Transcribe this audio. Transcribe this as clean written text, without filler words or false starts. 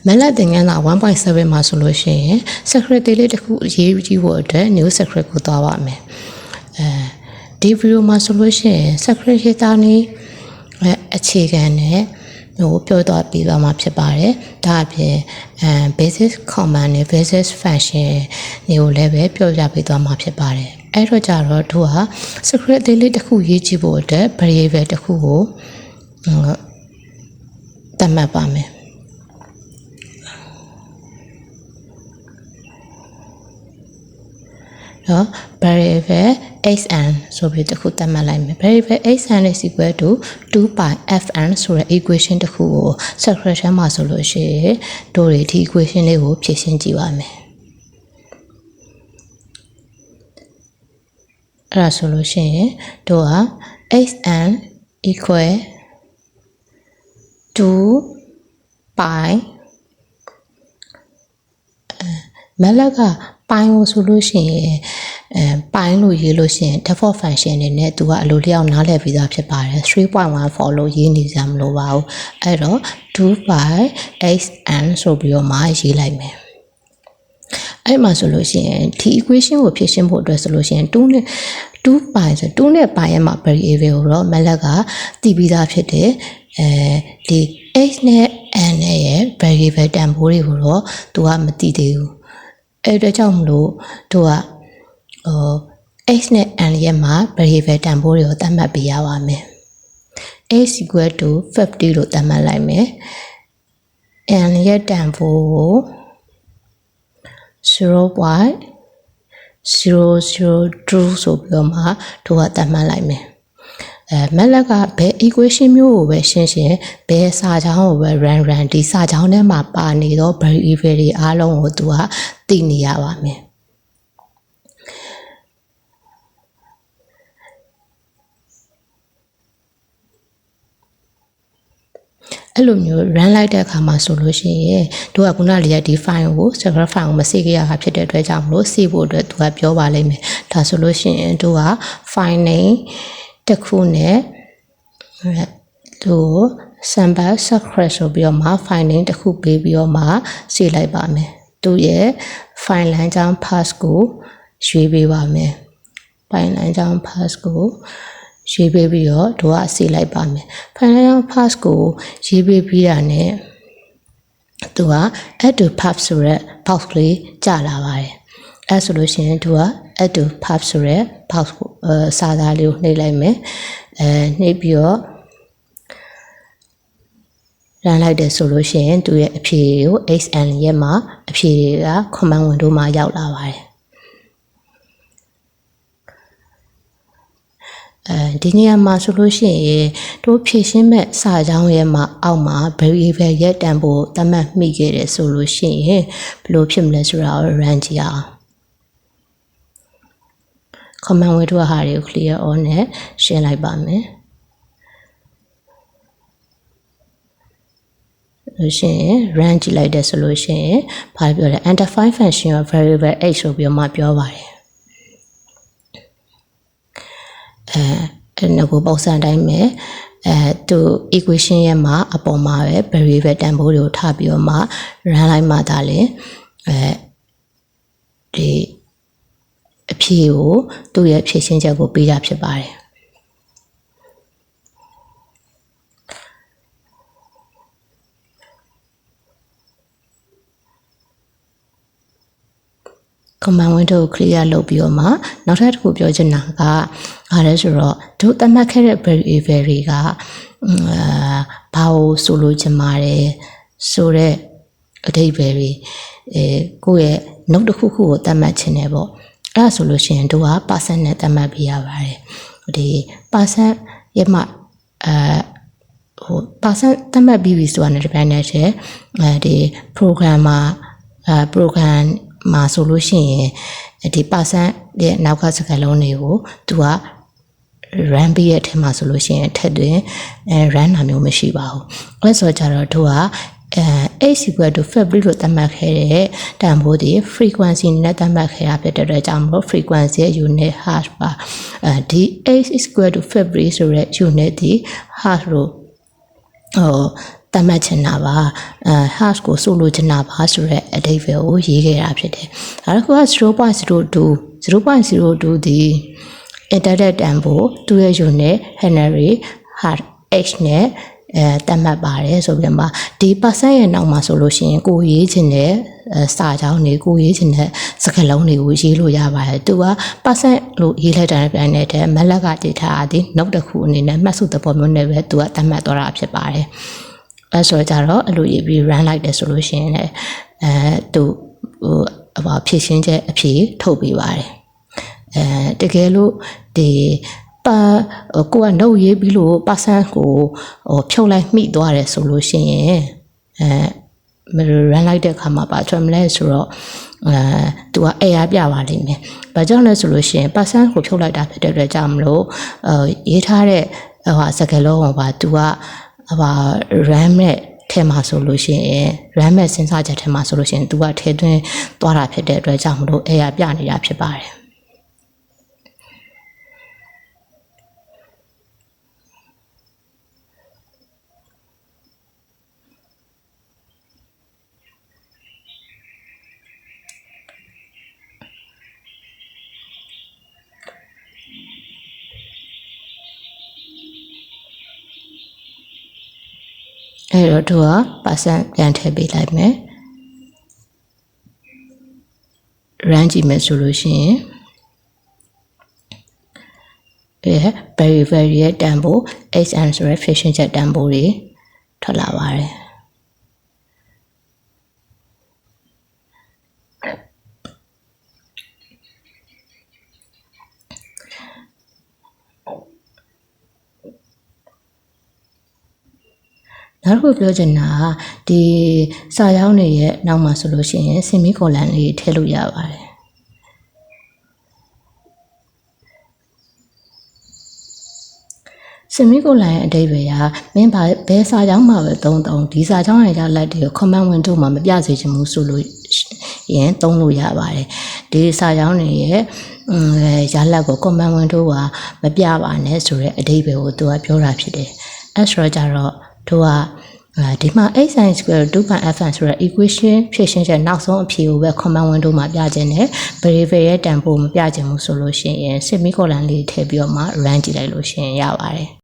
Mela သင်ခန်းစာ 1.7 မှာဆိုလို့ရှိရင် secretary လေးတစ်ခုရေးကြည့်ဖို့အတွက် new secretary ကိုသွားပါမယ်ဒီ video မှာဆိုလို့ရှိရင် secretary သားနေအခြေခံနဲ့ဟိုပြောသွားပြီးသွားမှာဖြစ်ပါတယ်ဒါအပြင်basic command နဲ့ basic function တွေကိုလည်းပဲပြောပြပေးသွားမှာဖြစ်ပါတယ်အဲ့တော့ကြတော့သူက secretary လေးတစ်ခုရေးကြည့်ဖို့အတွက် variable တစ်ခုကိုသတ်မှတ်ပါမယ်နော် variable xn ဆိုပြီးတစ်ခုသတ်မှတ်လိုက်မယ် variable xn is equal to 2 pi fn ဆိုတဲ့ equation တစ်ခုကို subtraction မှာဆိုလို့ရှိရင်တို့တွေဒီ equation လေးကိုဖြည့်ရှင်းကြည့်ပါမယ်အဲ့ဒါဆိုလို့ရှိရင်တို့က xn equal 2 pi မလကပိုင်းကိုဆိုလို့ရှိရင်ပိုင်းလို့ရေးလို့ရှိရင် default function တွေနဲ့သူကအလိုလျောက်နားလည်ပြီးသားဖြစ်ပါတယ် 3.14 လို့ရေးနေကြမလို့ပါဘူးအဲ့တော့ 2 by xn ဆိုပြီးတော့မှရေးလိုက်မယ်အဲ့မှာဆိုလို့ရှိရင်ဒီ equation ကိုဖြည့်ရှင်းဖို့အတွက်ဆိုလို့ရှိရင်2 by ဆို2နဲ့ by ရဲ့မှာ variable ကိုတော့မလကတည်ပြီးသားဖြစ်တယ်ဒီ x နဲ့ n ရဲ့ variable တန်ဖိုးတွေကိုတော့သူကမသိသေးဘူးအဲ့တော့ကြောင့်မလို့တို့ကx နဲ့ n ရဲ့မှာ variable တန်ဖိုးတွေကိုသတ်မှတ်ပေးရပါမယ် x equal to 50လို့သတ်မှတ်လိုက်မယ် n ရဲ့တန်ဖိုးကို 0.002 ဆိုပြီးတော့မှတို့ကသတ်မှတ်လိုက်မယ်မလကဘယ် equation မျိုးကိုပဲရှင်းဘယ်စာကြောင်းကိုပဲ run ဒီစာကြောင်းထဲမှာပါနေတော့ variable တွေအားလုံးကိုသူကသိနေရပါမယ်အဲ့လိုမျိုး run လိုက်တဲ့အခါမှာဆိုလို့ရှိရင်တို့ကခုနလေးဒီ file ကို server file ကိုမစေခဲ့ရတာဖြစ်တဲ့အတွက်ကြောင့်မလို့စေဖို့အတွက်သူကပြောပါလိမ့်မယ်ဒါဆိုလို့ရှိရင်တို့က file name တစ်ခုနဲ့သူ sample secret ဆိုပြီးတော့မှ file name တစ်ခုပေးပြီးတော့မှစေလိုက်ပါမယ်သူရဲ့ file လမ်းကြောင်း path ကိုရွေးပေးပါမယ် file လမ်းကြောင်း path ကိုရေးပေးပြီးတော့တို့ကစေလိုက်ပါမယ် final path ကိုရေးပေးပြီးတာနဲ့သူက add to path ဆိုတဲ့ box လေးကြာလာပါတယ်အဲဆိုလို့ရှိရင်သူက add to path ဆိုတဲ့ box ကိုစာသားလေးကိုနှိပ်လိုက်မယ်နှိပ်ပြီးတော့ရန်လိုက်တယ်ဆိုလို့ရှိရင်သူရဲ့အဖြေကို xn ရဲ့မှာအဖြေတွေက command window မှာရောက်လာပါတယ်ဒီနေရာမှာဆိုလို့ရှိရင်တို့ဖြည့်ရှင်းမဲ့စာကြောင်းရဲ့မှာအောက်မှာ variable ရဲ့တန်ဖိုးသတ်မှတ်မိခဲ့တယ်ဆိုလို့ရှိရင်ဘယ်လိုဖြစ်မလဲဆိုတာကို run ကြည့်အောင် command window ဟာတွေကို clear all နဲ့ရှင်းလိုက်ပါမယ်လို့ရှိရင် run ကြည့်လိုက်တယ်ဆိုလို့ရှိရင်ဘာပြောလဲ undefined function of variable x ဆိုပြီးမှပြောပါတယ်အဲ့ငါကိုပုံစံတိုင်းပဲသူ equation ရဲ့မှာအပေါ်မှာပဲ variable တန်ဖိုးတွေကိုထားပြီးတော့မှ run လိုက်မှသာလေဒီအဖြေကိုသူ့ရဲ့ဖြည့်ရှင်းချက်ကိုပေးတာဖြစ်ပါတယ်command window ကို clear လုပ်ပြီးတော့မှနောက်ထပ်တစ်ခုပြောချင်တာကဘာလဲဆိုတော့တို့သတ်မှတ်ခဲ့တဲ့ variable တွေကဘာကိုဆိုလိုချင်ပါတယ်ဆိုတော့အဓိပ္ပာယ်တွေကိုယ့်ရဲ့ note တစ်ခုခုကိုသတ်မှတ်ချင်တယ်ပေါ့အဲ့ဒါဆိုလို့ရှိရင်တို့က percent နဲ့သတ်မှတ်ပေးရပါတယ်ဒီ percent ရဲ့မှာpercent သတ်မှတ်ပြီးပြီဆိုတာနဲ့တပြိုင်နက်တည်းဒီ program မှာဆိုလို့ရှိရင်ဒီ percent ရဲ့နောက်ကစကားလုံးတွေကိုသူက run ပြီးရဲ့အထက်မှာဆိုလို့ရှိရင်ထက်တွင် run တာမျိုးမရှိပါဘူးအဲ့ဆိုကြတော့သူကx equal to 50လို့သတ်မှတ်ခဲ့တဲ့တန်ဖိုးဒီ frequency နဲ့သတ်မှတ်ခဲ့ရတဲ့အတွက်ကြောင့်မလို့ frequency ရဲ့ unit hash ပါဒီ x equal to 50ဆိုတဲ့ unit ဒီ hash လို့ တတ်မှတ်ချင်တာပါhash ကိုဆိုလိုချင်တာပါဆိုတဲ့အဓိပ္ပာယ်ကိုရေးခဲ့တာဖြစ်တယ်ဒါတစ်ခုက 0.02 ဒီ internet တန်ဖိုးသူ့ရဲ့ unit Henry H နဲ့တတ်မှတ်ပါတယ်ဆိုပြီးမှဒီ percent ရဲ့နောက်မှာဆိုလို့ရှိရင်ကိုရေးချင်တဲ့စာကြောင်းတွေကိုရေးချင်တဲ့စကားလုံးတွေကိုရေးလို့ရပါတယ်သူက percent လို့ရေးလိုက်တဲ့ပြန်တဲ့မလက်ကဒေတာသည်နောက်တစ်ခုအနေနဲ့မှတ်စုသဘောမျိုးနဲ့ပဲသူကတတ်မှတ်သွားတာဖြစ်ပါတယ်အဲဆိုကြတော့အဲ့လိုရေးပြီး run လိုက်တယ်ဆိုလို့ရှိရင်လည်းသူဖြည့်ရှင်းချက်အဖြေထုတ်ပေးပါတယ်တကယ်လို့ဒီကိုကနှုတ်ရေးပြီးလို့ percent ကိုဖြုတ်လိုက်မိသွားတယ်ဆိုလို့ရှိရင်run လိုက်တဲ့အခါမှာပါထွက်မလဲဆိုတော့သူက error ပြပါလိမ့်မယ်။ဘာကြောင့်လဲဆိုလို့ရှိရင် percent ကိုဖြုတ်လိုက်တာဖြစ်တဲ့အတွက်ကြောင့်မလို့ရေးထားတဲ့စကားလုံးကပါသူကrun မဲ့ထဲမှာဆိုလို့ရှိရင် run မဲ့စဉ်းစားချက်ထဲမှာဆိုလို့ရှိရင်သူကထဲသွင်းသွားတာဖြစ်တဲ့အတွက်ကြောင့်မလို့ error ပြနေတာဖြစ်ပါတယ်။အဲ့တော့သူက percent ပြန်ထည့်ပေးလိုက်မယ် run ကြည့်မယ်ဆိုလို့ရှိရင်very ရဲ့တန်ဖိုး HM ဆိုရယ် fiction ချက်တန်ဖိုးတွေထွက်လာပါတယ်နောက်တစ်ခုပြောချင်တာဒီစာရောင်းတွေရဲ့နောက်မှာဆိုလို့ရှိရင်စင်မီကိုလန်လေးထည့်လို့ရပါတယ်စင်မီကိုလန်ရဲ့အဓိပ္ပာယ်ကမင်းဘယ်စာကြောင်းမှာပဲသုံးဒီစာကြောင်းရဲ့ရလဒ်တွေကို comment window မှာမပြစေချင်ဘူးဆိုလို့ရင်သုံးလို့ရပါတယ်ဒီစာကြောင်းတွေရဲ့ရလဒ်ကို comment window ကမပြပါနဲ့ဆိုတဲ့အဓိပ္ပာယ်ကိုသူကပြောတာဖြစ်တယ်အဲ့ဆိုတော့ကြတော့သူကဒီမှာ x sin square 2.fn ဆိုတဲ့ equation ဖြည့်ရှင်းချက်နောက်ဆုံးအဖြေကိုပဲ comment window မှာပြခြင်းနဲ့ variable ရဲ့တန်ဖိုးမပြခြင်းဘူးဆိုလို့ရှိရင် semicolon လေးထည့်ပြီးတော့မှ run ကြည့်လိုက်လို့ရှိရင်ရပါတယ်